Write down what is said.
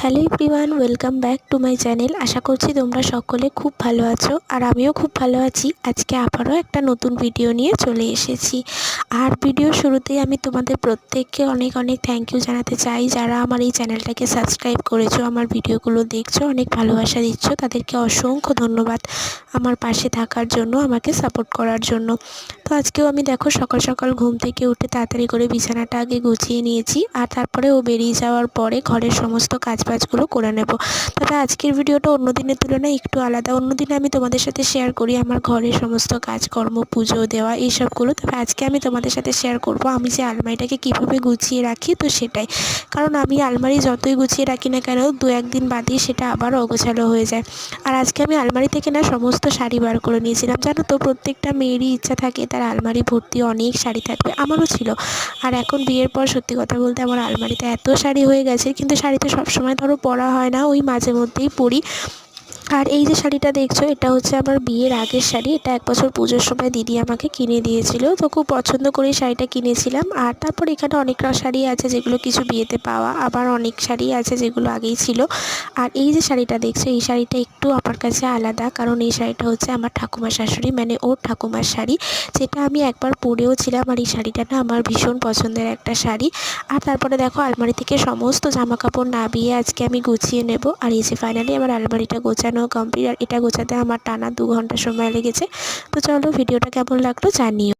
Hello everyone, welcome back to my channel. আশা করছি তোমরা সকলে খুব ভালো আছো, আর আমিও খুব ভালো আছি। আজকে আবারও একটা নতুন ভিডিও নিয়ে চলে এসেছি। আর ভিডিও শুরুতেই আমি তোমাদের প্রত্যেককে অনেক অনেক থ্যাংক ইউ জানাতে চাই, যারা আমার এই চ্যানেলটাকে সাবস্ক্রাইব করেছো, আমার ভিডিওগুলো দেখছো, অনেক ভালোবাসা দিচ্ছ, তাদেরকে অসংখ্য ধন্যবাদ আমার পাশে থাকার জন্য, আমাকে সাপোর্ট করার জন্য। তো আজকেও আমি দেখো সকাল সকাল ঘুম থেকে উঠে তাড়াতাড়ি করে বিছানাটা আগে গুছিয়ে নিয়েছি, আর তারপরে ও বেরিয়ে যাওয়ার পরে ঘরের সমস্ত কাজবাজগুলো করে নেব। তবে আজকের ভিডিওটা অন্য দিনের তুলনায় একটু আলাদা। অন্য দিনে আমি তোমাদের সাথে শেয়ার করি আমার ঘরের সমস্ত কাজকর্ম, পুজো দেওয়া এইসবগুলো। তবে আজকে আমি তোমাদের সাথে শেয়ার করব আমি যে আলমারিটাকে কীভাবে গুছিয়ে রাখি। তো সেটাই, কারণ আমি আলমারি যতই গুছিয়ে রাখি না কেন, দু একদিন বাদেই সেটা আবার অগোছালো হয়ে যায়। আর আজকে আমি আলমারি থেকে না সমস্ত শাড়ি বার করে নিয়েছিলাম। জানো তো, প্রত্যেকটা মেয়েরই ইচ্ছা থাকে তার আলমারি ভর্তি অনেক শাড়ি থাকবে, আমারও ছিল। আর এখন বিয়ের পর সত্যি কথা বলতে আমার আলমারিতে এত শাড়ি হয়ে গেছে, কিন্তু শাড়ি তো সবসময় ধরো পরা হয় না, ওই মাঝে মধ্যেই পরি। আর এই যে শাড়িটা দেখছো, এটা হচ্ছে আমার বিয়ের আগের শাড়ি। এটা এক বছর পুজোর সময় দিদি আমাকে কিনে দিয়েছিল, তো খুব পছন্দ করে শাড়িটা কিনেছিলাম। আর তারপর এখানে অনেক শাড়ি আছে যেগুলো কিছু বিয়েতে পাওয়া, আবার অনেক শাড়ি আছে যেগুলো আগেই ছিল। আর এই যে শাড়িটা দেখছো, এই শাড়িটা একটু আমার কাছে আলাদা, কারণ এই শাড়িটা হচ্ছে আমার ঠাকুমা শাশুড়ি, মানে ওর ঠাকুমার শাড়ি, যেটা আমি একবার পরেও ছিলাম। আর এই শাড়িটা না আমার ভীষণ পছন্দের একটা শাড়ি। আর তারপরে দেখো আলমারি থেকে সমস্ত জামা কাপড় নামিয়ে আজকে আমি গুছিয়ে নেব। আর এই যে ফাইনালি আমার আলমারিটা গোছানো কমপ্লিট। আর এটা গোছাতে আমার টানা 2 ঘন্টা সময় লেগেছে। তো চলো ভিডিওটা কেমন লাগলো জানিও।